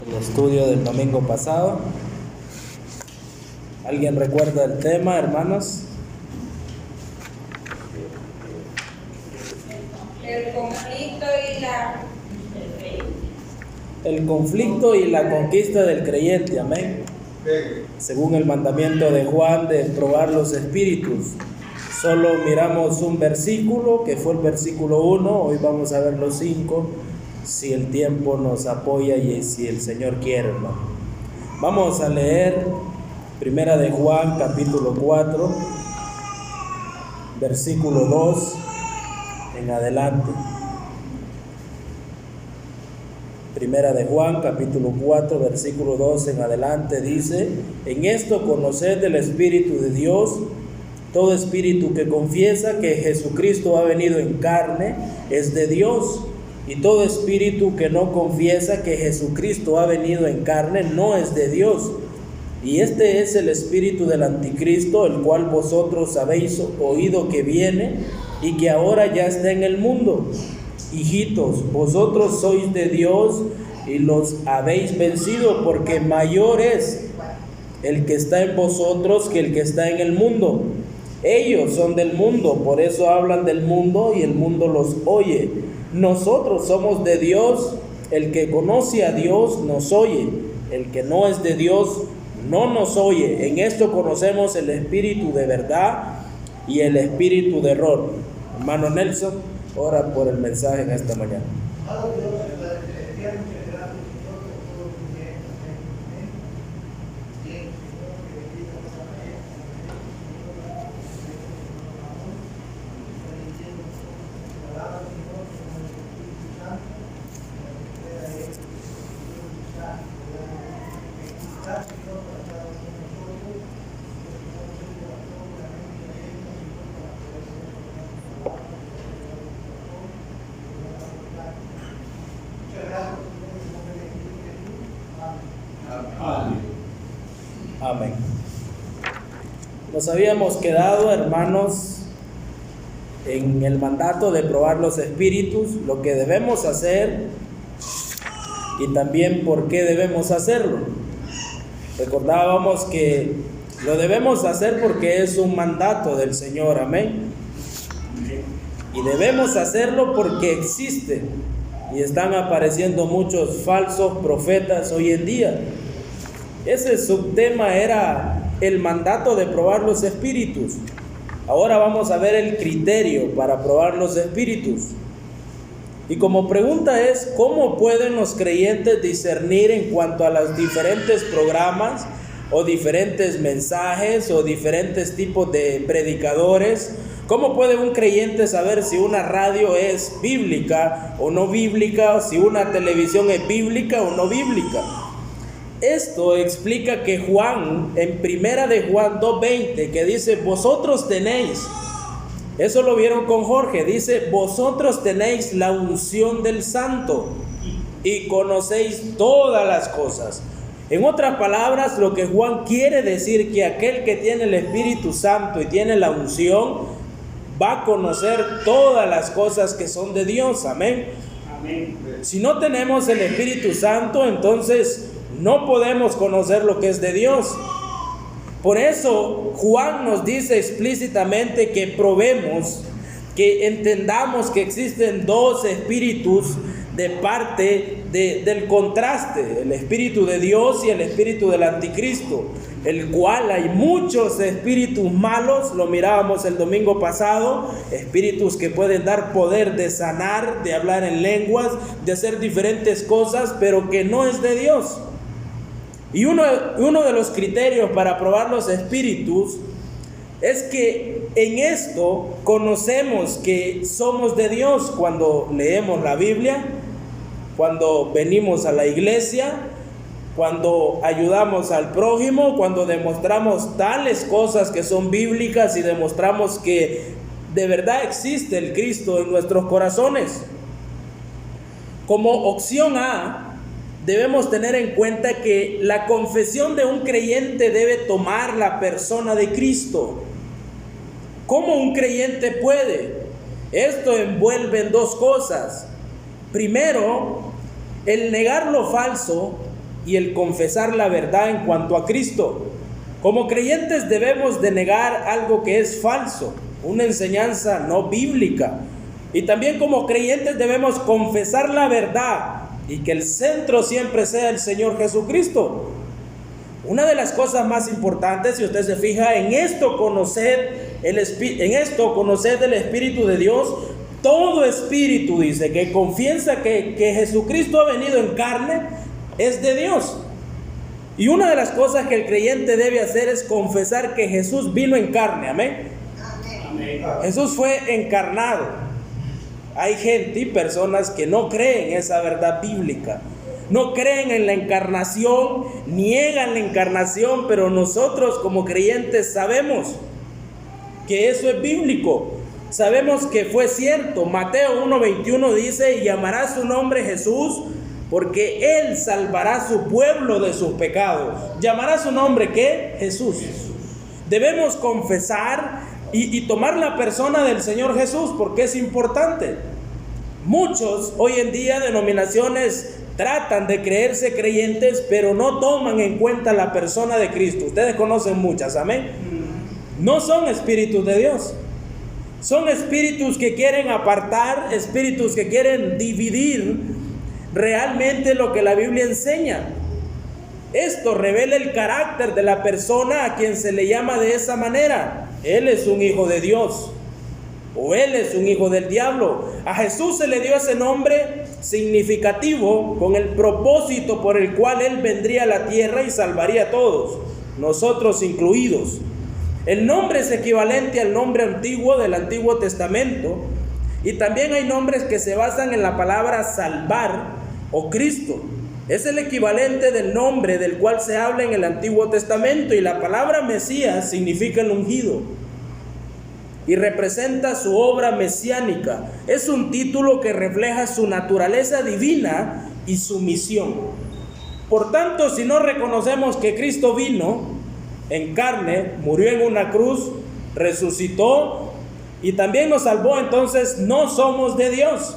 el estudio del domingo pasado. ¿Alguien recuerda el tema, hermanos? El conflicto y la conquista del creyente, amén. Según el mandamiento de Juan de probar los espíritus. Solo miramos un versículo, que fue el versículo 1, hoy vamos a ver los 5, si el tiempo nos apoya y si el Señor quiere, hermano. Vamos a leer Primera de Juan, capítulo 4, versículo 2 en adelante. Primera de Juan, capítulo 4, versículo 2 en adelante, dice: en esto conoced el Espíritu de Dios. Todo espíritu que confiesa que Jesucristo ha venido en carne es de Dios, y todo espíritu que no confiesa que Jesucristo ha venido en carne no es de Dios. Y este es el espíritu del anticristo, el cual vosotros habéis oído que viene y que ahora ya está en el mundo. Hijitos, vosotros sois de Dios y los habéis vencido, porque mayor es el que está en vosotros que el que está en el mundo. Ellos son del mundo, por eso hablan del mundo y el mundo los oye. Nosotros somos de Dios, el que conoce a Dios nos oye, el que no es de Dios no nos oye. En esto conocemos el espíritu de verdad y el espíritu de error. Hermano Nelson, ora por el mensaje en esta mañana. Amén. Nos habíamos quedado, hermanos, en el mandato de probar los espíritus, lo que debemos hacer y también por qué debemos hacerlo. Recordábamos que lo debemos hacer porque es un mandato del Señor, amén. Y debemos hacerlo porque existe y están apareciendo muchos falsos profetas hoy en día. Ese subtema era el mandato de probar los espíritus. Ahora vamos a ver el criterio para probar los espíritus. Y como pregunta es, ¿cómo pueden los creyentes discernir en cuanto a los diferentes programas o diferentes mensajes o diferentes tipos de predicadores? ¿Cómo puede un creyente saber si una radio es bíblica o no bíblica, si una televisión es bíblica o no bíblica? Esto explica que Juan, en Primera de Juan 2:20, que dice, vosotros tenéis, eso lo vieron con Jorge, dice, vosotros tenéis la unción del Santo y conocéis todas las cosas. En otras palabras, lo que Juan quiere decir que aquel que tiene el Espíritu Santo y tiene la unción, va a conocer todas las cosas que son de Dios, amén. Amén. Si no tenemos el Espíritu Santo, entonces no podemos conocer lo que es de Dios. Por eso Juan nos dice explícitamente que probemos, que entendamos que existen dos espíritus de parte del contraste, el espíritu de Dios y el espíritu del anticristo, el cual hay muchos espíritus malos, lo mirábamos el domingo pasado, espíritus que pueden dar poder de sanar, de hablar en lenguas, de hacer diferentes cosas, pero que no es de Dios. Y uno de los criterios para probar los espíritus es que en esto conocemos que somos de Dios cuando leemos la Biblia, cuando venimos a la iglesia, cuando ayudamos al prójimo, cuando demostramos tales cosas que son bíblicas y demostramos que de verdad existe el Cristo en nuestros corazones. Como opción A, debemos tener en cuenta que la confesión de un creyente debe tomar la persona de Cristo. ¿Cómo un creyente puede? Esto envuelve en dos cosas. Primero, el negar lo falso y el confesar la verdad en cuanto a Cristo. Como creyentes debemos de negar algo que es falso, una enseñanza no bíblica. Y también como creyentes debemos confesar la verdad y que el centro siempre sea el Señor Jesucristo. Una de las cosas más importantes, si usted se fija, en esto conoced del Espíritu de Dios. Todo espíritu, dice, que confiesa que Jesucristo ha venido en carne, es de Dios. Y una de las cosas que el creyente debe hacer es confesar que Jesús vino en carne. Amén. Amén. Jesús fue encarnado. Hay gente y personas que no creen esa verdad bíblica, no creen en la encarnación, niegan la encarnación, pero nosotros como creyentes sabemos que eso es bíblico. Sabemos que fue cierto. Mateo 1:21 dice: y llamará su nombre Jesús, porque Él salvará su pueblo de sus pecados. ¿Llamará su nombre qué? Jesús. Debemos confesar y tomar la persona del Señor Jesús, porque es importante. Muchos hoy en día, denominaciones, tratan de creerse creyentes, pero no toman en cuenta la persona de Cristo. Ustedes conocen muchas, amén. No son espíritus de Dios. Son espíritus que quieren apartar, espíritus que quieren dividir realmente lo que la Biblia enseña. Esto revela el carácter de la persona a quien se le llama de esa manera. Él es un hijo de Dios o él es un hijo del diablo. A Jesús se le dio ese nombre significativo con el propósito por el cual Él vendría a la tierra y salvaría a todos, nosotros incluidos. El nombre es equivalente al nombre antiguo del Antiguo Testamento, y también hay nombres que se basan en la palabra salvar o Cristo. Es el equivalente del nombre del cual se habla en el Antiguo Testamento, y la palabra Mesías significa el ungido y representa su obra mesiánica. Es un título que refleja su naturaleza divina y su misión. Por tanto, si no reconocemos que Cristo vino en carne, murió en una cruz, resucitó y también nos salvó, entonces no somos de Dios,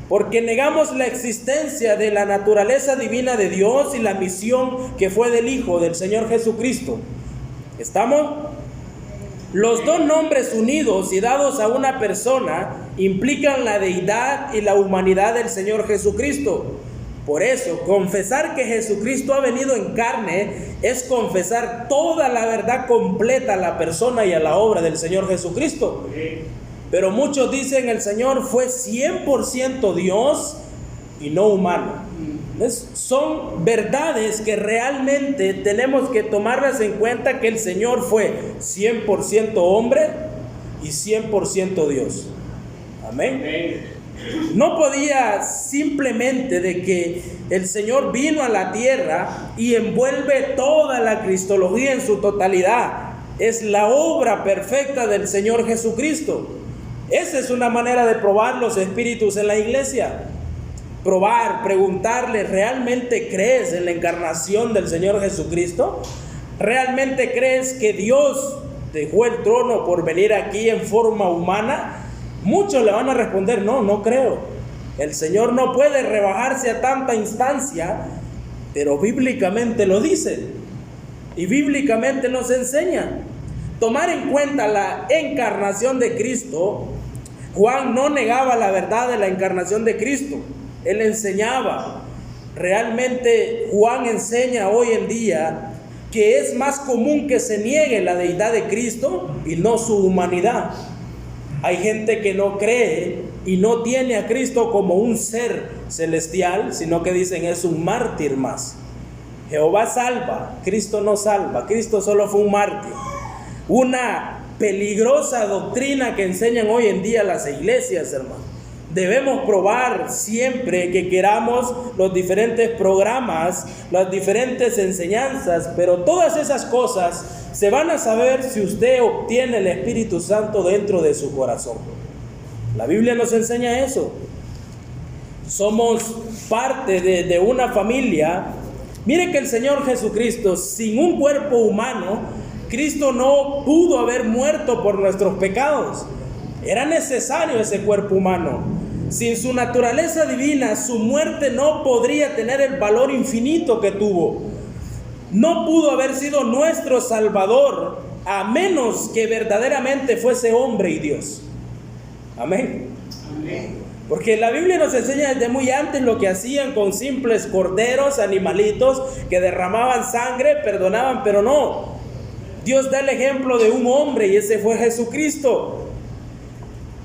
porque negamos la existencia de la naturaleza divina de Dios y la misión que fue del Hijo, del Señor Jesucristo. ¿Estamos? Los dos nombres unidos y dados a una persona implican la deidad y la humanidad del Señor Jesucristo. Por eso, confesar que Jesucristo ha venido en carne es confesar toda la verdad completa a la persona y a la obra del Señor Jesucristo. Pero muchos dicen el Señor fue 100% Dios y no humano. Son verdades que realmente tenemos que tomarlas en cuenta, que el Señor fue 100% hombre y 100% Dios. Amén. No podía simplemente de que el Señor vino a la tierra y envuelve toda la cristología en su totalidad. Es la obra perfecta del Señor Jesucristo. Esa es una manera de probar los espíritus en la iglesia. Probar, preguntarle: ¿realmente crees en la encarnación del Señor Jesucristo? ¿Realmente crees que Dios dejó el trono por venir aquí en forma humana? Muchos le van a responder: no creo. El Señor no puede rebajarse a tanta instancia, pero bíblicamente lo dice y bíblicamente nos enseña. Tomar en cuenta la encarnación de Cristo. Juan no negaba la verdad de la encarnación de Cristo. Él enseñaba. Realmente Juan enseña hoy en día que es más común que se niegue la deidad de Cristo y no su humanidad. Hay gente que no cree y no tiene a Cristo como un ser celestial, sino que dicen es un mártir más. Jehová salva, Cristo no salva, Cristo solo fue un mártir. Una peligrosa doctrina que enseñan hoy en día las iglesias, hermano. Debemos probar siempre que queramos los diferentes programas, las diferentes enseñanzas, pero todas esas cosas se van a saber si usted obtiene el Espíritu Santo dentro de su corazón. La Biblia nos enseña eso. Somos parte de una familia. Mire que el Señor Jesucristo, sin un cuerpo humano, Cristo no pudo haber muerto por nuestros pecados. Era necesario ese cuerpo humano. sin su naturaleza divina, su muerte no podría tener el valor infinito que tuvo. No pudo haber sido nuestro Salvador a menos que verdaderamente fuese hombre y Dios. Amén. Amén. Porque la Biblia nos enseña desde muy antes lo que hacían con simples corderos, animalitos que derramaban sangre, perdonaban, pero no. Dios da el ejemplo de un hombre y ese fue Jesucristo.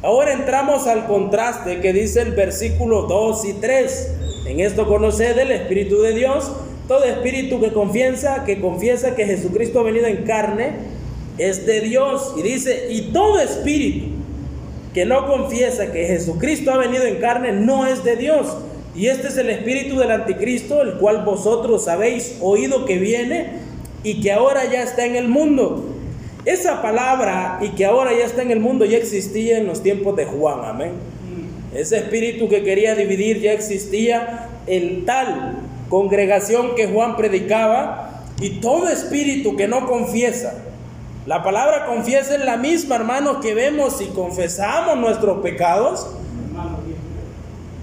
Ahora entramos al contraste que dice el versículo 2 y 3. En esto conoced el Espíritu de Dios. Todo espíritu que confiesa que Jesucristo ha venido en carne es de Dios. Y dice, y todo espíritu que no confiesa que Jesucristo ha venido en carne no es de Dios. Y este es el espíritu del anticristo, el cual vosotros habéis oído que viene y que ahora ya está en el mundo. Esa palabra, y que ahora ya está en el mundo, ya existía en los tiempos de Juan. Amén. Ese espíritu que quería dividir ya existía en tal congregación que Juan predicaba. Y todo espíritu que no confiesa, la palabra confiesa es la misma, hermanos, que vemos si confesamos nuestros pecados.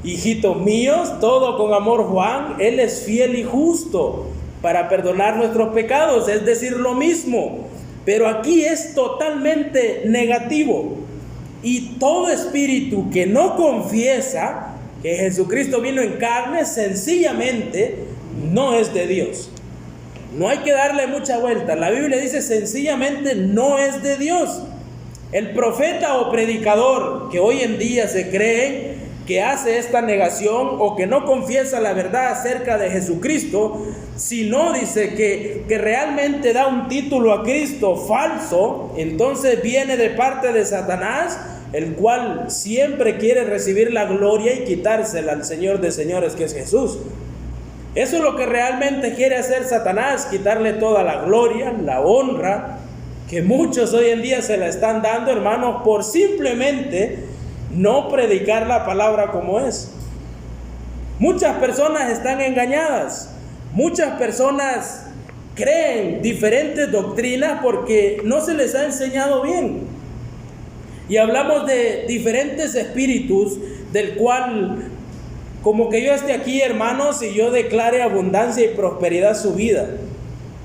Hijitos míos, todo con amor, Juan, Él es fiel y justo para perdonar nuestros pecados, es decir, lo mismo. Pero aquí es totalmente negativo. Y todo espíritu que no confiesa que Jesucristo vino en carne, sencillamente no es de Dios. No hay que darle mucha vuelta. La Biblia dice sencillamente no es de Dios. El profeta o predicador que hoy en día se cree que hace esta negación o que no confiesa la verdad acerca de Jesucristo, si no dice que realmente da un título a Cristo falso, entonces viene de parte de Satanás, el cual siempre quiere recibir la gloria y quitársela al Señor de señores, que es Jesús. Eso es lo que realmente quiere hacer Satanás, quitarle toda la gloria, la honra, que muchos hoy en día se la están dando, hermanos, por simplemente no predicar la palabra como es. Muchas personas están engañadas, muchas personas creen diferentes doctrinas porque no se les ha enseñado bien. Y hablamos de diferentes espíritus, del cual, como que yo esté aquí, hermanos, y yo declare abundancia y prosperidad a su vida.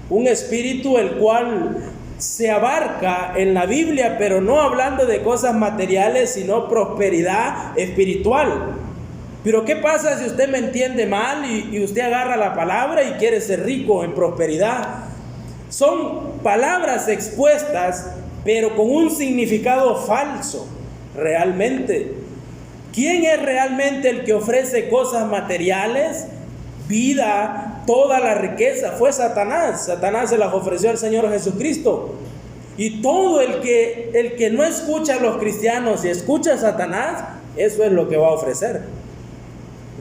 Un espíritu el cual se abarca en la Biblia, pero no hablando de cosas materiales, sino prosperidad espiritual. Pero ¿qué pasa si usted me entiende mal y usted agarra la palabra y quiere ser rico en prosperidad? Son palabras expuestas, pero con un significado falso, realmente. ¿Quién es realmente el que ofrece cosas materiales, vida, toda la riqueza? Fue Satanás. Satanás se las ofreció al Señor Jesucristo. Y todo el que no escucha a los cristianos y escucha a Satanás, eso es lo que va a ofrecer.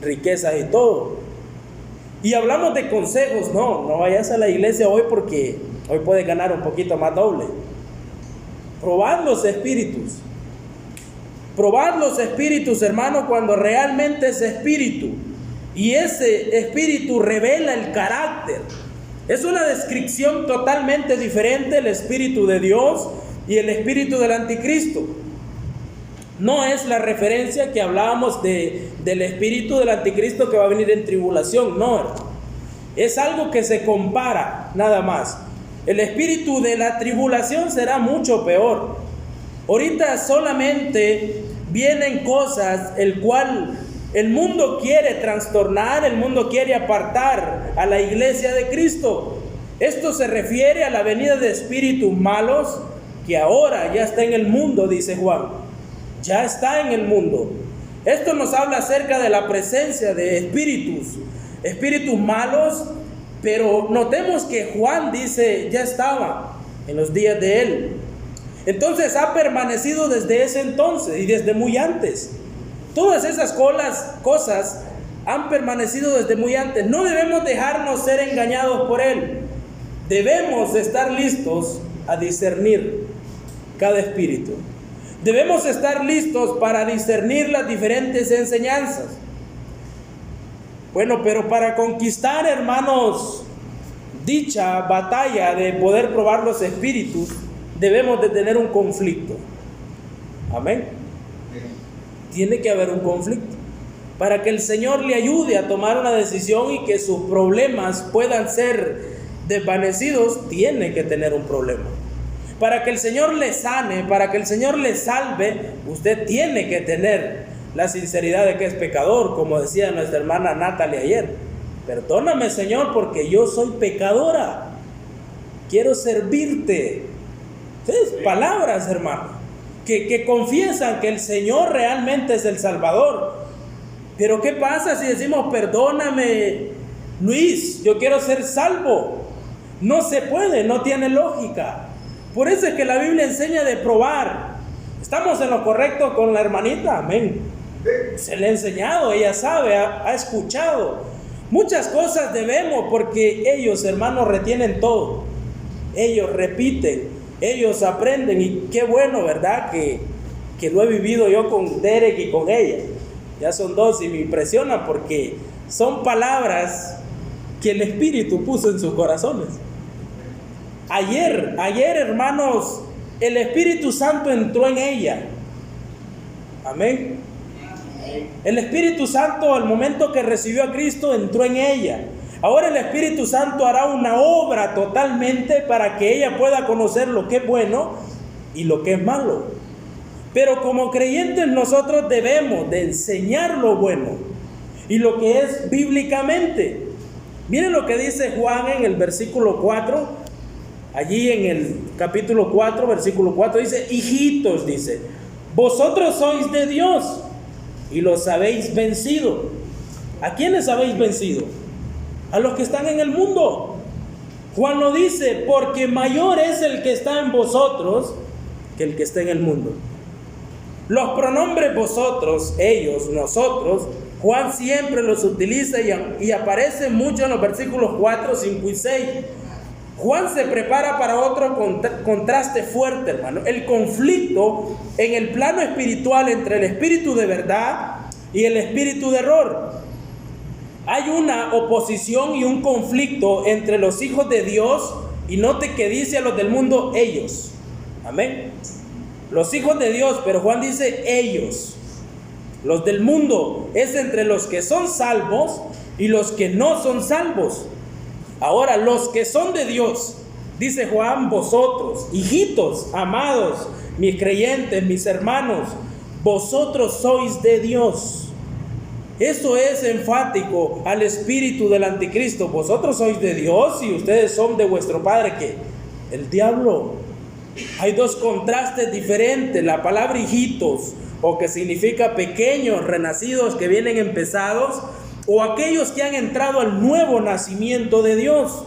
Riquezas y todo. Y hablamos de consejos. No vayas a la iglesia hoy porque hoy puedes ganar un poquito más doble. Probad los espíritus. Probad los espíritus, hermano, cuando realmente es espíritu. Y ese espíritu revela el carácter. Es una descripción totalmente diferente el espíritu de Dios y el espíritu del anticristo. No es la referencia que hablábamos del espíritu del anticristo que va a venir en tribulación. No, es algo que se compara, nada más. El espíritu de la tribulación será mucho peor. Ahorita solamente vienen cosas el cual el mundo quiere trastornar, el mundo quiere apartar a la iglesia de Cristo. Esto se refiere a la venida de espíritus malos que ahora ya está en el mundo, dice Juan. Ya está en el mundo. Esto nos habla acerca de la presencia de espíritus malos, pero notemos que Juan dice ya estaba en los días de él. Entonces ha permanecido desde ese entonces y desde muy antes. Todas esas cosas han permanecido desde muy antes. No debemos dejarnos ser engañados por él. Debemos estar listos a discernir cada espíritu. Debemos estar listos para discernir las diferentes enseñanzas. Bueno, pero para conquistar, hermanos, dicha batalla de poder probar los espíritus, debemos de tener un conflicto. Amén. tiene que haber un conflicto. Para que el Señor le ayude a tomar una decisión y que sus problemas puedan ser desvanecidos, tiene que tener un problema. Para que el Señor le sane, para que el Señor le salve, usted tiene que tener la sinceridad de que es pecador, como decía nuestra hermana Natalie ayer. Perdóname, Señor, porque yo soy pecadora. Quiero servirte. Entonces, palabras, hermano, que confiesan que el Señor realmente es el Salvador. Pero ¿qué pasa si decimos, perdóname, Luis, yo quiero ser salvo? No se puede, no tiene lógica. Por eso es que la Biblia enseña de probar. ¿Estamos en lo correcto con la hermanita? Amén. Se le ha enseñado, ella sabe, ha escuchado. Muchas cosas debemos, porque ellos, hermanos, retienen todo. Ellos repiten, ellos aprenden, y qué bueno, ¿verdad? Que lo he vivido yo con Derek y con ella. Ya son dos y me impresiona porque son palabras que el Espíritu puso en sus corazones. Ayer, hermanos, el Espíritu Santo entró en ella. Amén. El Espíritu Santo, al momento que recibió a Cristo, entró en ella. Ahora el Espíritu Santo hará una obra totalmente para que ella pueda conocer lo que es bueno y lo que es malo. Pero como creyentes nosotros debemos de enseñar lo bueno y lo que es bíblicamente. Miren lo que dice Juan en el versículo 4. Allí en el capítulo 4, versículo 4 dice: hijitos, dice, vosotros sois de Dios y los habéis vencido. ¿A quiénes habéis vencido? A los que están en el mundo. Juan lo dice, porque mayor es el que está en vosotros que el que está en el mundo. Los pronombres vosotros, ellos, nosotros, Juan siempre los utiliza y aparece mucho en los versículos 4, 5 y 6. Juan se prepara para otro contraste fuerte, hermano. El conflicto en el plano espiritual entre el espíritu de verdad y el espíritu de error. Hay una oposición y un conflicto entre los hijos de Dios, y note que dice a los del mundo ellos. Amén. Los hijos de Dios, pero Juan dice ellos. Los del mundo es entre los que son salvos y los que no son salvos. Ahora, los que son de Dios, dice Juan, vosotros, hijitos, amados, mis creyentes, mis hermanos, vosotros sois de Dios. Eso es enfático al espíritu del anticristo. Vosotros sois de Dios y ustedes son de vuestro padre, ¿qué? El diablo. Hay dos contrastes diferentes. La palabra hijitos, o que significa pequeños, renacidos, que vienen empezados, o aquellos que han entrado al nuevo nacimiento de Dios.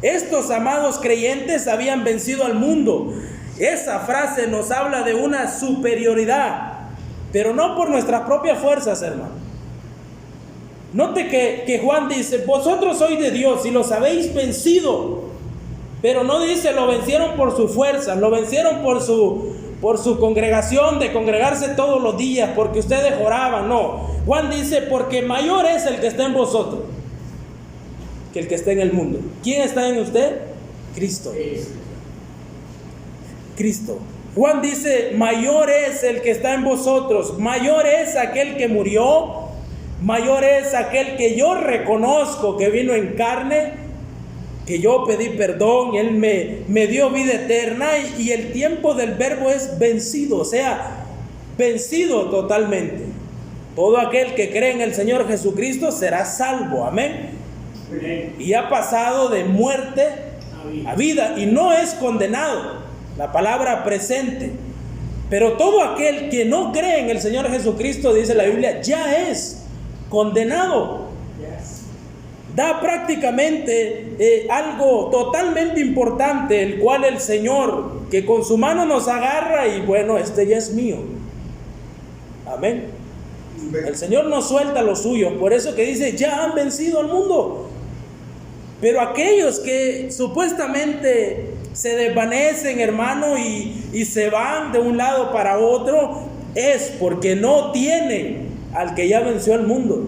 Estos amados creyentes habían vencido al mundo. Esa frase nos habla de una superioridad, pero no por nuestras propias fuerzas, hermano. Note que Juan dice, vosotros sois de Dios y los habéis vencido. Pero no dice lo vencieron por su fuerza, lo vencieron por su congregación, de congregarse todos los días, porque ustedes oraban. No, Juan dice, porque mayor es el que está en vosotros que el que está en el mundo. ¿Quién está en usted? Cristo. Cristo. Juan dice, mayor es el que está en vosotros, mayor es aquel que murió, mayor es aquel que yo reconozco que vino en carne, que yo pedí perdón y Él me dio vida eterna, y el tiempo del verbo es vencido, o sea, vencido totalmente. Todo aquel que cree en el Señor Jesucristo será salvo, amén. Y ha pasado de muerte a vida y no es condenado, la palabra presente. Pero todo aquel que no cree en el Señor Jesucristo, dice la Biblia, ya es condenado. Da prácticamente algo totalmente importante, el cual el Señor, que con su mano nos agarra y bueno, este ya es mío. Amén. El Señor no suelta los suyos, por eso que dice, ya han vencido al mundo. Pero aquellos que supuestamente se desvanecen, hermano, y se van de un lado para otro, es porque no tienen al que ya venció al mundo.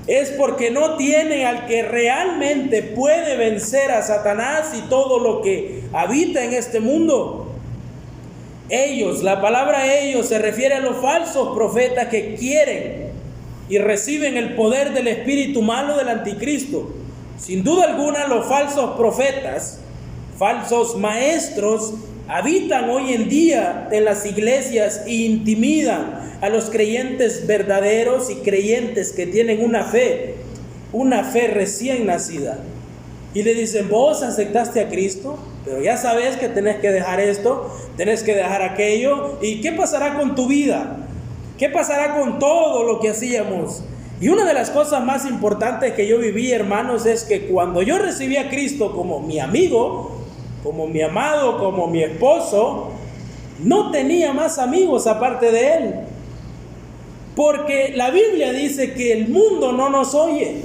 Es porque no tienen al que realmente puede vencer a Satanás y todo lo que habita en este mundo. Ellos, la palabra ellos se refiere a los falsos profetas que quieren y reciben el poder del espíritu malo del anticristo. Sin duda alguna, los falsos profetas, falsos maestros, habitan hoy en día en las iglesias e intimidan a los creyentes verdaderos y creyentes que tienen una fe recién nacida. Y le dicen: vos aceptaste a Cristo, pero ya sabes que tenés que dejar esto, tenés que dejar aquello. ¿Y qué pasará con tu vida? ¿Qué pasará con todo lo que hacíamos? Y una de las cosas más importantes que yo viví, hermanos, es que cuando yo recibí a Cristo como mi amigo, como mi amado, como mi esposo, no tenía más amigos aparte de Él. Porque la Biblia dice que el mundo no nos oye.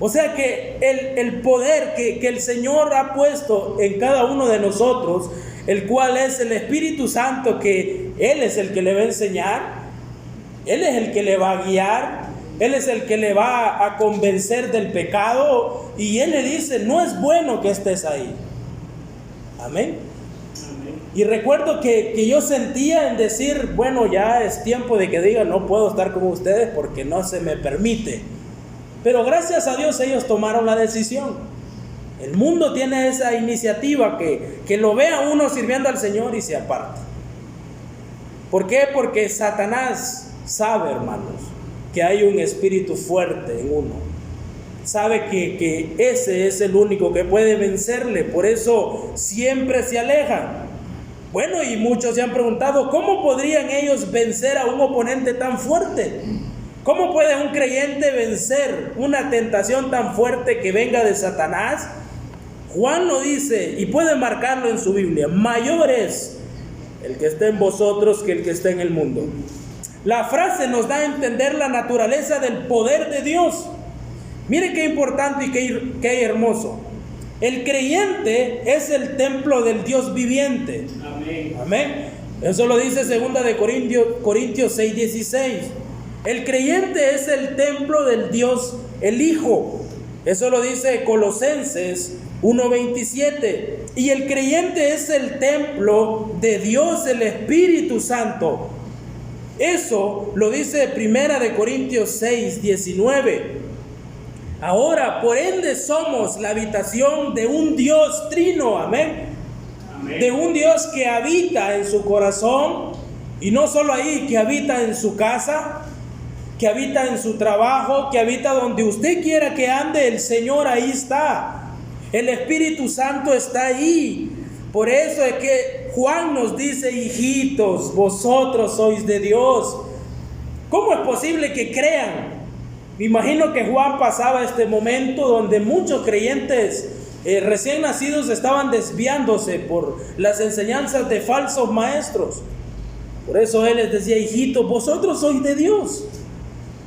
O sea que el poder que el Señor ha puesto en cada uno de nosotros, el cual es el Espíritu Santo, que Él es el que le va a enseñar, Él es el que le va a guiar, Él es el que le va a convencer del pecado, y Él le dice: no es bueno que estés ahí. Amén. Y recuerdo que yo sentía en decir: bueno, ya es tiempo de que diga, no puedo estar con ustedes porque no se me permite. Pero gracias a Dios ellos tomaron la decisión. El mundo tiene esa iniciativa que lo ve a uno sirviendo al Señor y se aparta. ¿Por qué? Porque Satanás sabe, hermanos, que hay un espíritu fuerte en uno. Sabe que ese es el único que puede vencerle. Por eso siempre se alejan. Bueno, y muchos se han preguntado: ¿cómo podrían ellos vencer a un oponente tan fuerte? ¿Cómo puede un creyente vencer una tentación tan fuerte que venga de Satanás? Juan lo dice, y puede marcarlo en su Biblia: mayor es el que está en vosotros que el que está en el mundo. La frase nos da a entender la naturaleza del poder de Dios. Mire qué importante y qué hermoso. El creyente es el templo del Dios viviente. Amén. Amén. Eso lo dice 2 de Corintios 6:16. El creyente es el templo del Dios, el Hijo. Eso lo dice Colosenses 1:27. Y el creyente es el templo de Dios, el Espíritu Santo. Eso lo dice 1 de Corintios 6:19. Ahora, por ende, somos la habitación de un Dios trino. Amén. Amén. De un Dios que habita en su corazón, y no solo ahí, que habita en su casa, que habita en su trabajo, que habita donde usted quiera que ande. El Señor ahí está. El Espíritu Santo está ahí. Por eso es que Juan nos dice: hijitos, vosotros sois de Dios. ¿Cómo es posible que crean? Me imagino que Juan pasaba este momento donde muchos creyentes recién nacidos estaban desviándose por las enseñanzas de falsos maestros. Por eso él les decía: hijitos, vosotros sois de Dios.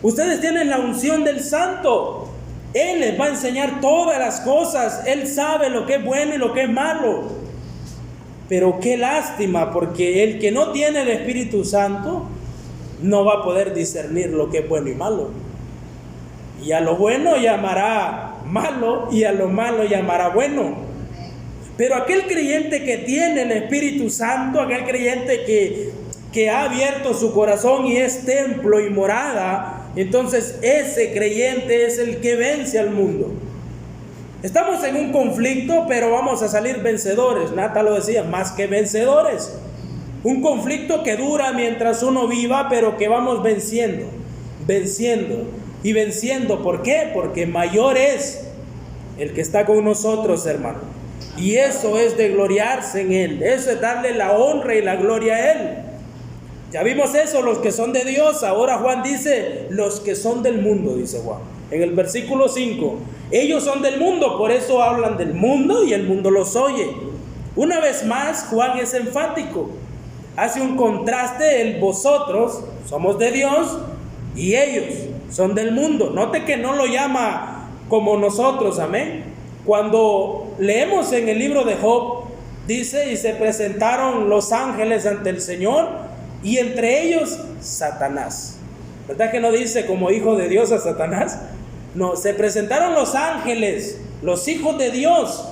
Ustedes tienen la unción del Santo. Él les va a enseñar todas las cosas. Él sabe lo que es bueno y lo que es malo. Pero qué lástima, porque el que no tiene el Espíritu Santo no va a poder discernir lo que es bueno y malo. Y a lo bueno llamará malo, y a lo malo llamará bueno. Pero aquel creyente que tiene el Espíritu Santo, aquel creyente que ha abierto su corazón y es templo y morada, entonces ese creyente es el que vence al mundo. Estamos en un conflicto, pero vamos a salir vencedores. Nata lo decía: más que vencedores. Un conflicto que dura mientras uno viva, pero que vamos venciendo y venciendo. ¿Por qué? Porque mayor es el que está con nosotros, hermano. Y eso es de gloriarse en Él. Eso es darle la honra y la gloria a Él. Ya vimos eso, los que son de Dios. Ahora Juan dice: los que son del mundo, dice Juan. En el versículo 5, ellos son del mundo, por eso hablan del mundo y el mundo los oye. Una vez más, Juan es enfático. Hace un contraste: el vosotros somos de Dios y ellos son del mundo. Note que no lo llama como nosotros, amén. Cuando leemos en el libro de Job, dice: y se presentaron los ángeles ante el Señor, y entre ellos Satanás. ¿Verdad que no dice como hijo de Dios a Satanás? No, se presentaron los ángeles, los hijos de Dios,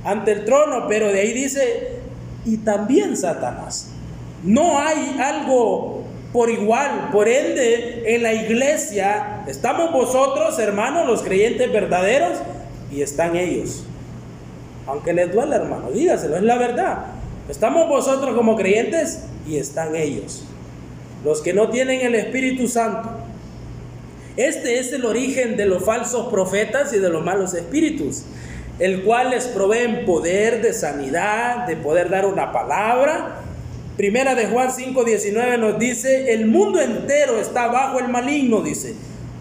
ante el trono, pero de ahí dice: y también Satanás. No hay algo por igual. Por ende, en la iglesia estamos vosotros, hermanos, los creyentes verdaderos, y están ellos. Aunque les duela, hermano, dígaselo, es la verdad. Estamos vosotros como creyentes y están ellos, los que no tienen el Espíritu Santo. Este es el origen de los falsos profetas y de los malos espíritus, el cual les proveen poder de sanidad, de poder dar una palabra. Primera de Juan 5:19 nos dice: el mundo entero está bajo el maligno, dice.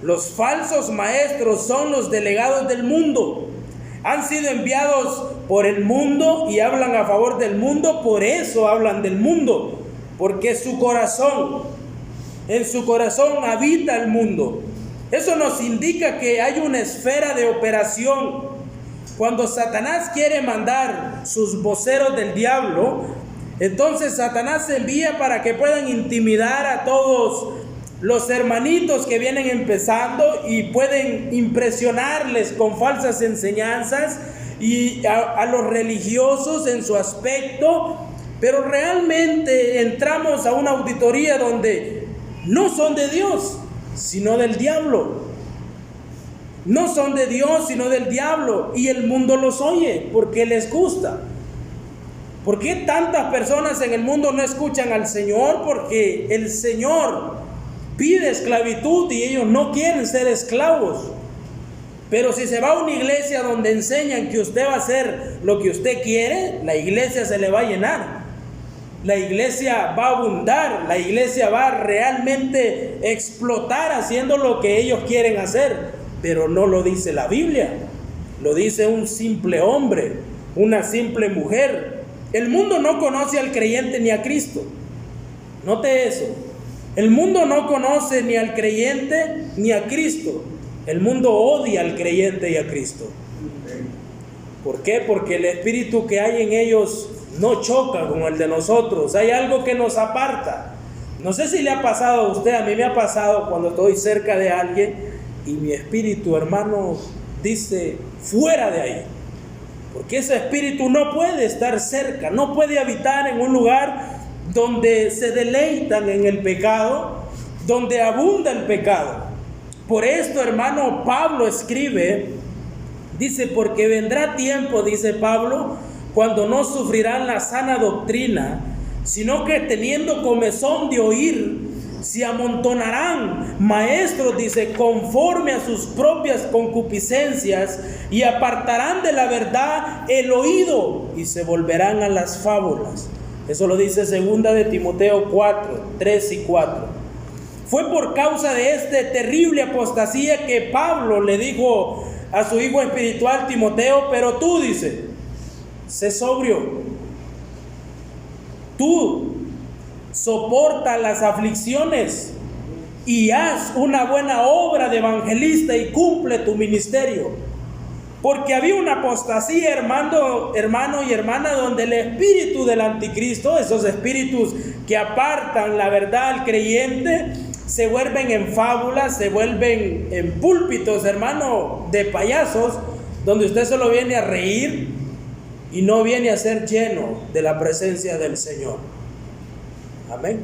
Los falsos maestros son los delegados del mundo. Han sido enviados por el mundo y hablan a favor del mundo. Por eso hablan del mundo, porque en su corazón habita el mundo. Eso nos indica que hay una esfera de operación. Cuando Satanás quiere mandar sus voceros del diablo, entonces Satanás se envía para que puedan intimidar a todos los hermanitos que vienen empezando y pueden impresionarles con falsas enseñanzas y a los religiosos en su aspecto. Pero realmente entramos a una auditoría donde no son de Dios, sino del diablo. No son de Dios, sino del diablo. Y el mundo los oye porque les gusta. ¿Por qué tantas personas en el mundo no escuchan al Señor? Porque el Señor pide esclavitud y ellos no quieren ser esclavos. Pero si se va a una iglesia donde enseñan que usted va a hacer lo que usted quiere, la iglesia se le va a llenar. La iglesia va a abundar, la iglesia va a realmente explotar haciendo lo que ellos quieren hacer. Pero no lo dice la Biblia, lo dice un simple hombre, una simple mujer. El mundo no conoce al creyente ni a Cristo. Note eso. El mundo no conoce ni al creyente ni a Cristo. El mundo odia al creyente y a Cristo. ¿Por qué? Porque el espíritu que hay en ellos no choca con el de nosotros. Hay algo que nos aparta. No sé si le ha pasado a usted, a mí me ha pasado cuando estoy cerca de alguien y mi espíritu, hermano, dice: fuera de ahí. Porque ese espíritu no puede estar cerca, no puede habitar en un lugar donde se deleitan en el pecado, donde abunda el pecado. Por esto, hermano, Pablo escribe, dice: porque vendrá tiempo, dice Pablo, cuando no sufrirán la sana doctrina, sino que teniendo comezón de oír, se amontonarán maestros, dice, conforme a sus propias concupiscencias, y apartarán de la verdad el oído y se volverán a las fábulas. Eso lo dice 2 de Timoteo 4, 3 y 4. Fue por causa de esta terrible apostasía que Pablo le dijo a su hijo espiritual Timoteo: pero tú, dice, sé sobrio, tú soporta las aflicciones y haz una buena obra de evangelista y cumple tu ministerio. Porque había una apostasía, hermano y hermana, donde el espíritu del anticristo, esos espíritus que apartan la verdad al creyente, se vuelven en fábulas, se vuelven en púlpitos, hermano, de payasos, donde usted solo viene a reír y no viene a ser lleno de la presencia del Señor. Amén.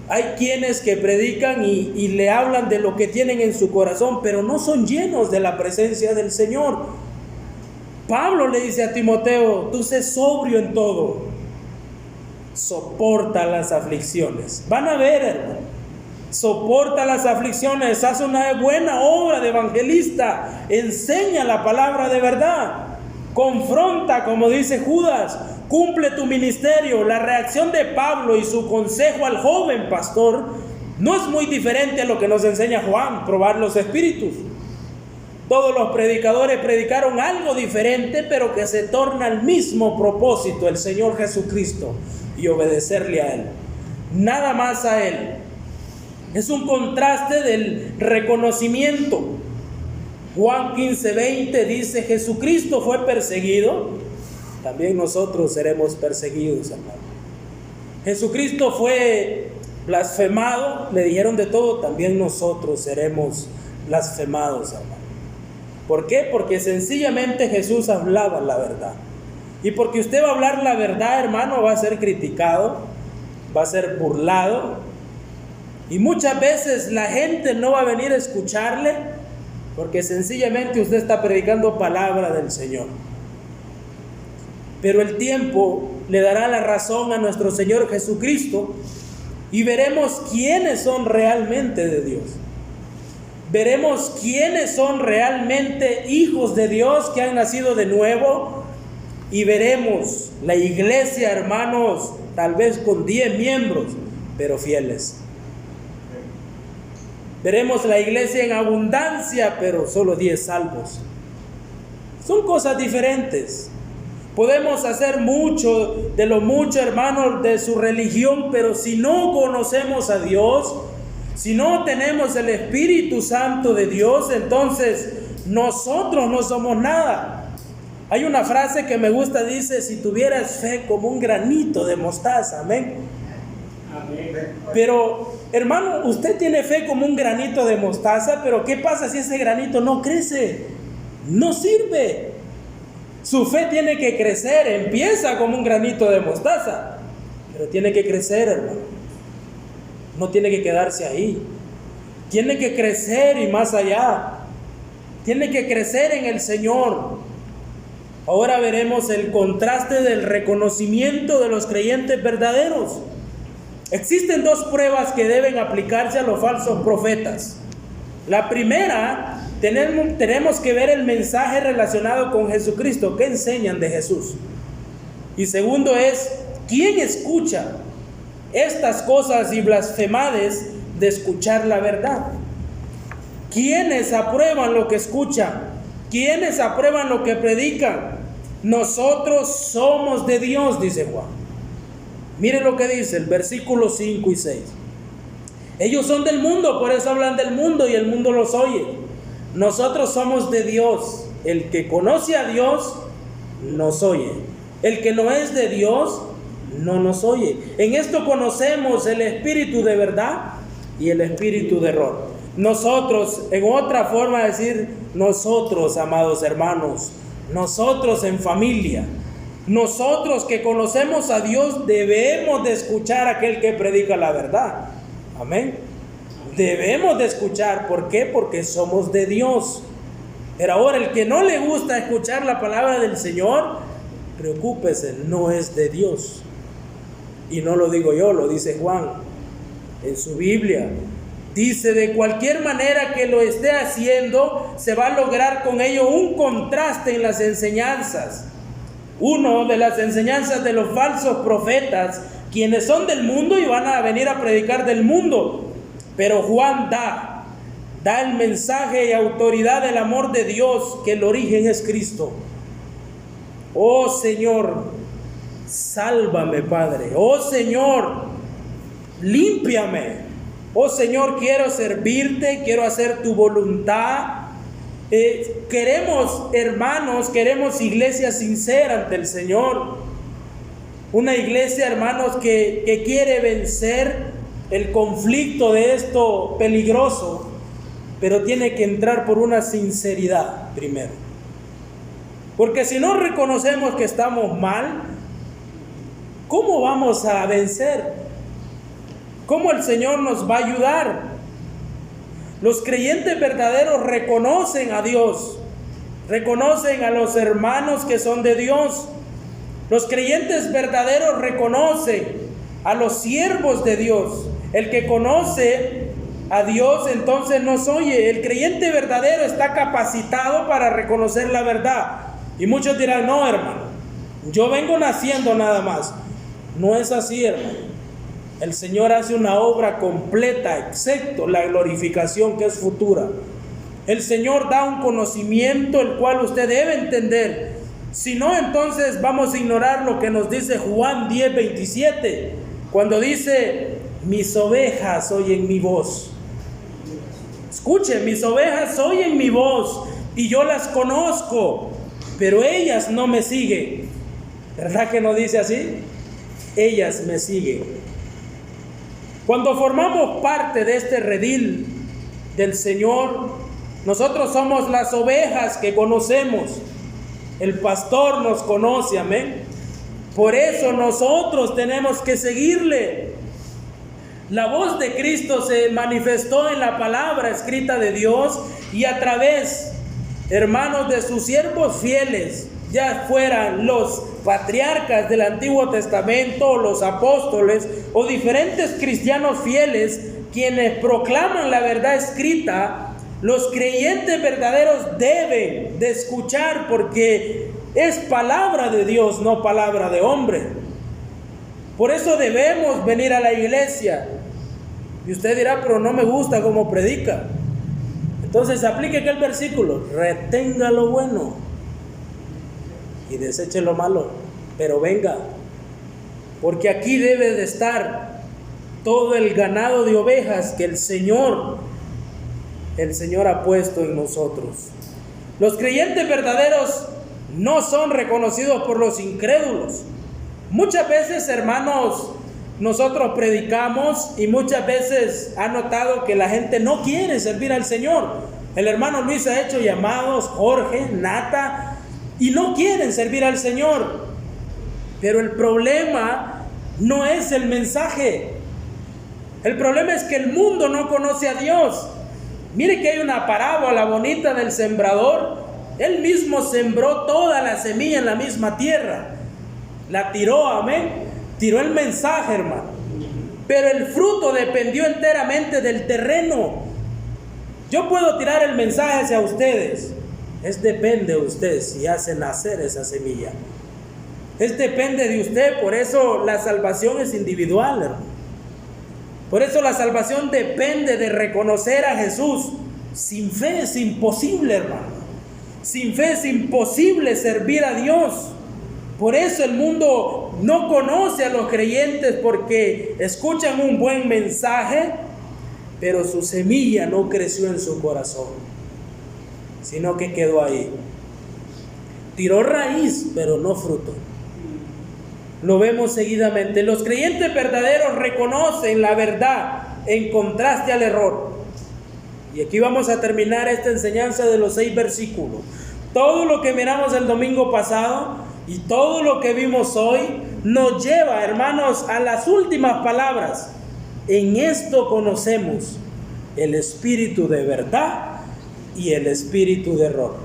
Hay quienes que predican y le hablan de lo que tienen en su corazón, pero no son llenos de la presencia del Señor. Pablo le dice a Timoteo: tú sé sobrio en todo, soporta las aflicciones. Van a ver, hermano, soporta las aflicciones, haz una buena obra de evangelista, enseña la palabra de verdad, confronta, como dice Judas, cumple tu ministerio. La reacción de Pablo y su consejo al joven pastor no es muy diferente a lo que nos enseña Juan: probar los espíritus. Todos los predicadores predicaron algo diferente, pero que se torna al mismo propósito, el Señor Jesucristo, y obedecerle a Él, nada más a Él. Es un contraste del reconocimiento. Juan 15:20 dice: Jesucristo fue perseguido, también nosotros seremos perseguidos, hermano. Jesucristo fue blasfemado, le dijeron de todo, también nosotros seremos blasfemados, hermano. ¿Por qué? Porque sencillamente Jesús hablaba la verdad. Y porque usted va a hablar la verdad, hermano, va a ser criticado, va a ser burlado. Y muchas veces la gente no va a venir a escucharle porque sencillamente usted está predicando palabra del Señor. Pero el tiempo le dará la razón a nuestro Señor Jesucristo y veremos quiénes son realmente de Dios. Veremos quiénes son realmente hijos de Dios que han nacido de nuevo. Y veremos la iglesia, hermanos, tal vez con 10 miembros, pero fieles. Veremos la iglesia en abundancia, pero solo 10 salvos. Son cosas diferentes. Podemos hacer mucho, de lo mucho, hermanos, de su religión, pero si no conocemos a Dios, si no tenemos el Espíritu Santo de Dios, entonces nosotros no somos nada. Hay una frase que me gusta, dice, si tuvieras fe como un granito de mostaza, amén. Amén. Pero, hermano, usted tiene fe como un granito de mostaza, pero ¿qué pasa si ese granito no crece? No sirve. Su fe tiene que crecer, empieza como un granito de mostaza, pero tiene que crecer, hermano. No tiene que quedarse ahí. Tiene que crecer y más allá. Tiene que crecer en el Señor. Ahora veremos el contraste del reconocimiento de los creyentes verdaderos. Existen 2 pruebas que deben aplicarse a los falsos profetas. La primera, tenemos que ver el mensaje relacionado con Jesucristo, qué enseñan de Jesús. Y segundo es, ¿quién escucha estas cosas y blasfemades de escuchar la verdad? ¿Quiénes aprueban lo que escuchan? ¿Quiénes aprueban lo que predican? Nosotros somos de Dios, dice Juan. Mire lo que dice el versículo 5 y 6. Ellos son del mundo, por eso hablan del mundo y el mundo los oye. Nosotros somos de Dios. El que conoce a Dios nos oye. El que no es de Dios no nos oye. En esto conocemos el espíritu de verdad y el espíritu de error. Nosotros, en otra forma de decir, nosotros, amados hermanos, nosotros en familia, nosotros que conocemos a Dios, debemos de escuchar a aquel que predica la verdad. Amén. Debemos de escuchar. ¿Por qué? Porque somos de Dios. Pero ahora el que no le gusta escuchar la palabra del Señor, preocúpese, no es de Dios. Y no lo digo yo, lo dice Juan en su Biblia. Dice, de cualquier manera que lo esté haciendo, se va a lograr con ello un contraste en las enseñanzas. Uno de las enseñanzas de los falsos profetas, quienes son del mundo y van a venir a predicar del mundo. Pero Juan da el mensaje y autoridad del amor de Dios, que el origen es Cristo. Oh Señor, sálvame, Padre. Oh Señor, límpiame. Oh Señor, quiero servirte, quiero hacer tu voluntad. Queremos, hermanos, queremos iglesia sincera ante el Señor. Una iglesia, hermanos, que quiere vencer el conflicto de esto peligroso, pero tiene que entrar por una sinceridad primero. Porque si no reconocemos que estamos mal, ¿cómo vamos a vencer? ¿Cómo el Señor nos va a ayudar? Los creyentes verdaderos reconocen a Dios, reconocen a los hermanos que son de Dios. Los creyentes verdaderos reconocen a los siervos de Dios. El que conoce a Dios entonces nos oye. El creyente verdadero está capacitado para reconocer la verdad. Y muchos dirán, no, hermano, yo vengo naciendo nada más. No es así, hermano. El Señor hace una obra completa, excepto la glorificación que es futura. El Señor da un conocimiento el cual usted debe entender. Si no, entonces vamos a ignorar lo que nos dice Juan 10:27, cuando dice, mis ovejas oyen mi voz. Escuche, mis ovejas oyen mi voz y yo las conozco, pero ellas no me siguen. ¿Verdad que no dice así? Ellas me siguen. Cuando formamos parte de este redil del Señor, nosotros somos las ovejas que conocemos. El pastor nos conoce, amén. Por eso nosotros tenemos que seguirle. La voz de Cristo se manifestó en la palabra escrita de Dios y a través, hermanos, de sus siervos fieles, ya fueran los patriarcas del Antiguo Testamento, los apóstoles o diferentes cristianos fieles, quienes proclaman la verdad escrita. Los creyentes verdaderos deben de escuchar, porque es palabra de Dios, no palabra de hombre. Por eso debemos venir a la iglesia. Y usted dirá, pero no me gusta cómo predica. Entonces aplique aquel versículo: retenga lo bueno y deseche lo malo, pero venga, porque aquí debe de estar todo el ganado de ovejas que el Señor ha puesto en nosotros. Los creyentes verdaderos no son reconocidos por los incrédulos. Muchas veces, hermanos, nosotros predicamos y muchas veces ha notado que la gente no quiere servir al Señor. El hermano Luis ha hecho llamados, Jorge, Nata, y no quieren servir al Señor. Pero el problema no es el mensaje. El problema es que el mundo no conoce a Dios. Mire que hay una parábola bonita del sembrador. Él mismo sembró toda la semilla en la misma tierra. La tiró, amén. Tiró el mensaje, hermano. Pero el fruto dependió enteramente del terreno. Yo puedo tirar el mensaje hacia ustedes. Depende de usted si hace nacer esa semilla. Depende de usted. Por eso la salvación es individual, hermano. Por eso la salvación depende de reconocer a Jesús. Sin fe es imposible, hermano. Sin fe es imposible servir a Dios. Por eso el mundo no conoce a los creyentes, porque escuchan un buen mensaje, pero su semilla no creció en su corazón, sino que quedó ahí. Tiró raíz, pero no fruto. Lo vemos seguidamente. Los creyentes verdaderos reconocen la verdad en contraste al error. Y aquí vamos a terminar esta enseñanza de los 6 versículos. Todo lo que miramos el domingo pasado y todo lo que vimos hoy nos lleva, hermanos, a las últimas palabras. En esto conocemos el espíritu de verdad y el espíritu de error.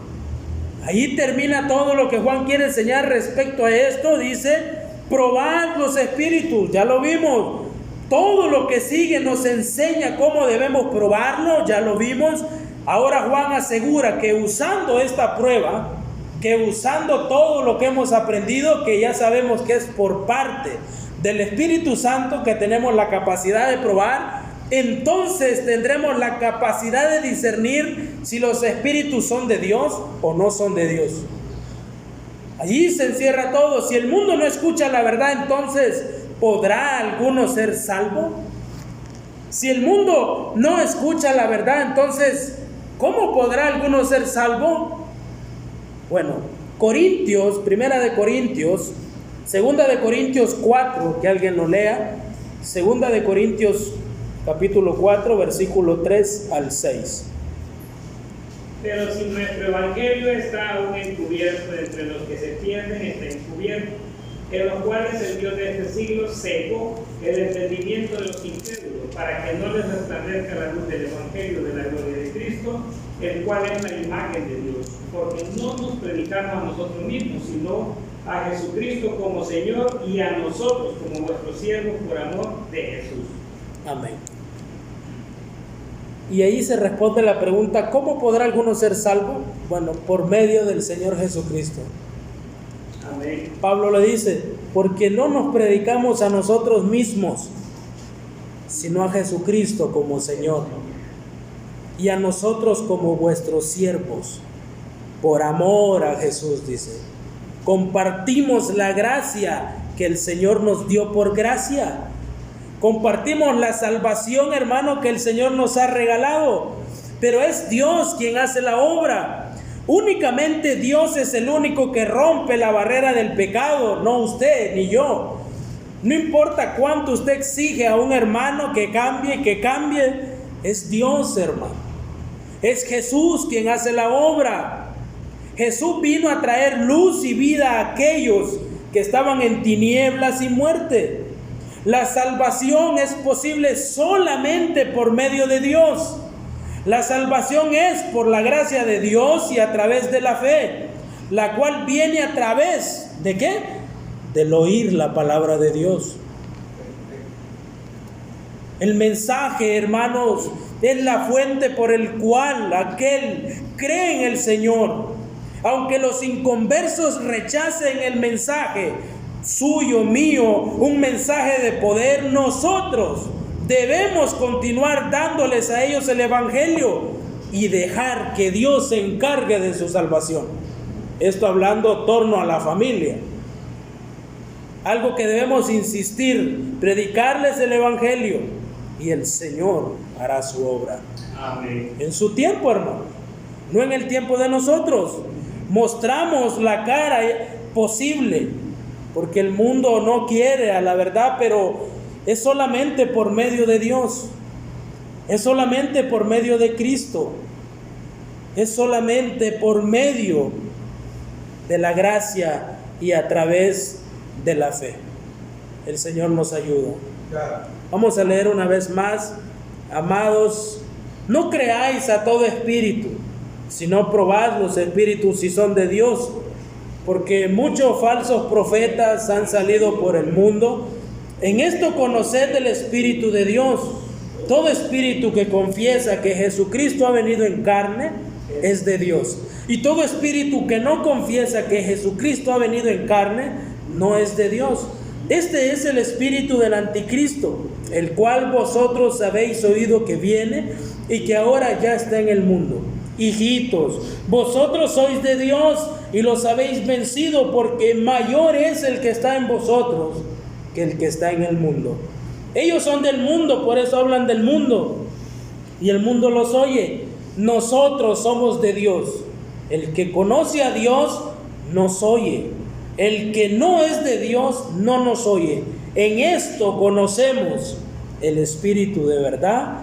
Ahí termina todo lo que Juan quiere enseñar respecto a esto. Dice: probad los espíritus. Ya lo vimos. Todo lo que sigue nos enseña cómo debemos probarlo. Ya lo vimos. Ahora Juan asegura que usando esta prueba, que usando todo lo que hemos aprendido, que ya sabemos que es por parte del Espíritu Santo que tenemos la capacidad de probar, entonces tendremos la capacidad de discernir si los espíritus son de Dios o no son de Dios. Allí se encierra todo. Si el mundo no escucha la verdad, entonces ¿podrá alguno ser salvo? Si el mundo no escucha la verdad, entonces ¿cómo podrá alguno ser salvo? Bueno, Corintios, Primera de Corintios, Segunda de Corintios 4, que alguien lo lea. Segunda de Corintios capítulo 4, versículo 3 al 6. Pero si nuestro evangelio está aún encubierto, entre los que se pierden está encubierto, en los cuales el Dios de este siglo cegó el entendimiento de los incrédulos, para que no les resplandezca la luz del evangelio de la gloria de Cristo, el cual es la imagen de Dios. Porque no nos predicamos a nosotros mismos, sino a Jesucristo como Señor, y a nosotros como vuestros siervos por amor de Jesús. Amén. Y ahí se responde la pregunta: ¿cómo podrá alguno ser salvo? Bueno, por medio del Señor Jesucristo. Amén. Pablo le dice: porque no nos predicamos a nosotros mismos, sino a Jesucristo como Señor, y a nosotros como vuestros siervos, por amor a Jesús, dice. Compartimos la gracia que el Señor nos dio por gracia. Compartimos la salvación, hermano, que el Señor nos ha regalado. Pero es Dios quien hace la obra. Únicamente Dios es el único que rompe la barrera del pecado, no usted ni yo. No importa cuánto usted exige a un hermano que cambie, es Dios, hermano. Es Jesús quien hace la obra. Jesús vino a traer luz y vida a aquellos que estaban en tinieblas y muerte. La salvación es posible solamente por medio de Dios. La salvación es por la gracia de Dios y a través de la fe, la cual viene a través ¿de qué? Del oír la palabra de Dios. El mensaje, hermanos, es la fuente por el cual aquel cree en el Señor. Aunque los inconversos rechacen el mensaje suyo, mío, un mensaje de poder, nosotros debemos continuar dándoles a ellos el evangelio y dejar que Dios se encargue de su salvación. Esto hablando en torno a la familia. Algo que debemos insistir, predicarles el evangelio y el Señor hará su obra. Amén. En su tiempo, hermano, no en el tiempo de nosotros. Mostramos la cara posible, porque el mundo no quiere a la verdad, pero es solamente por medio de Dios, es solamente por medio de Cristo, es solamente por medio de la gracia y a través de la fe. El Señor nos ayuda. Vamos a leer una vez más. Amados, no creáis a todo espíritu, sino probad los espíritus si son de Dios, porque muchos falsos profetas han salido por el mundo. En esto conoced el Espíritu de Dios. Todo espíritu que confiesa que Jesucristo ha venido en carne es de Dios, y todo espíritu que no confiesa que Jesucristo ha venido en carne no es de Dios. Este es el espíritu del anticristo, el cual vosotros habéis oído que viene y que ahora ya está en el mundo. Hijitos, vosotros sois de Dios y los habéis vencido, porque mayor es el que está en vosotros que el que está en el mundo. Ellos son del mundo, por eso hablan del mundo, y el mundo los oye. Nosotros somos de Dios. El que conoce a Dios nos oye. El que no es de Dios no nos oye. En esto conocemos el espíritu de verdad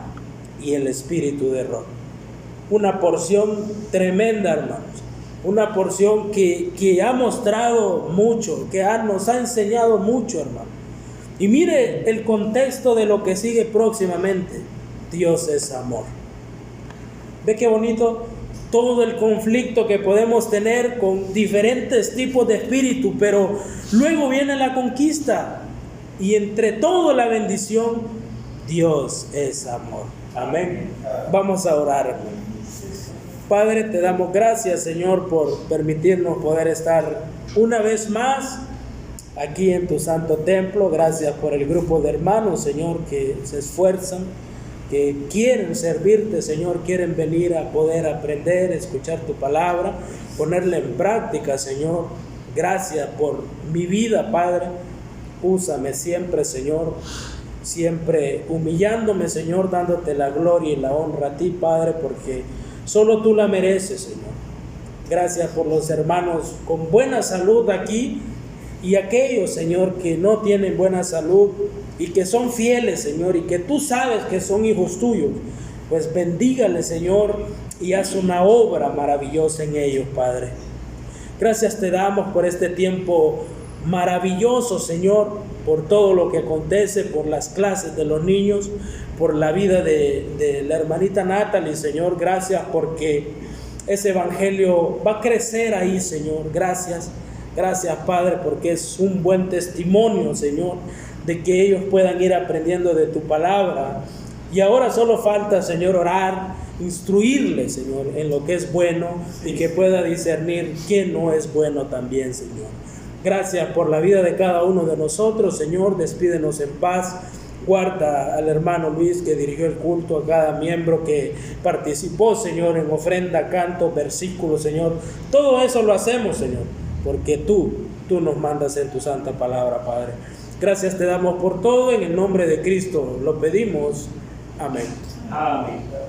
y el espíritu de error. Una porción tremenda, hermanos. Una porción que ha mostrado mucho, que nos ha enseñado mucho, hermano. Y mire el contexto de lo que sigue próximamente. Dios es amor. ¿Ve qué bonito? Todo el conflicto que podemos tener con diferentes tipos de espíritu, pero luego viene la conquista. Y entre todo la bendición, Dios es amor. Amén. Vamos a orar, hermano. Padre, te damos gracias, Señor, por permitirnos poder estar una vez más aquí en tu santo templo. Gracias por el grupo de hermanos, Señor, que se esfuerzan, que quieren servirte, Señor, quieren venir a poder aprender, escuchar tu palabra, ponerla en práctica, Señor. Gracias por mi vida, Padre. Úsame siempre, Señor, siempre humillándome, Señor, dándote la gloria y la honra a ti, Padre, porque solo tú la mereces, Señor. Gracias por los hermanos con buena salud aquí y aquellos, Señor, que no tienen buena salud y que son fieles, Señor, y que tú sabes que son hijos tuyos. Pues bendígale, Señor, y haz una obra maravillosa en ellos, Padre. Gracias te damos por este tiempo maravilloso, Señor, por todo lo que acontece, por las clases de los niños, por la vida de la hermanita Natalie, Señor. Gracias porque ese evangelio va a crecer ahí, Señor. Gracias, Padre, porque es un buen testimonio, Señor, de que ellos puedan ir aprendiendo de tu palabra. Y ahora solo falta, Señor, orar, instruirle, Señor, en lo que es bueno y que pueda discernir qué no es bueno también, Señor. Gracias por la vida de cada uno de nosotros, Señor. Despídenos en paz. Guarda al hermano Luis que dirigió el culto, a cada miembro que participó, Señor, en ofrenda, canto, versículos, Señor. Todo eso lo hacemos, Señor, porque tú nos mandas en tu santa palabra, Padre. Gracias te damos por todo, en el nombre de Cristo lo pedimos. Amén. Amén.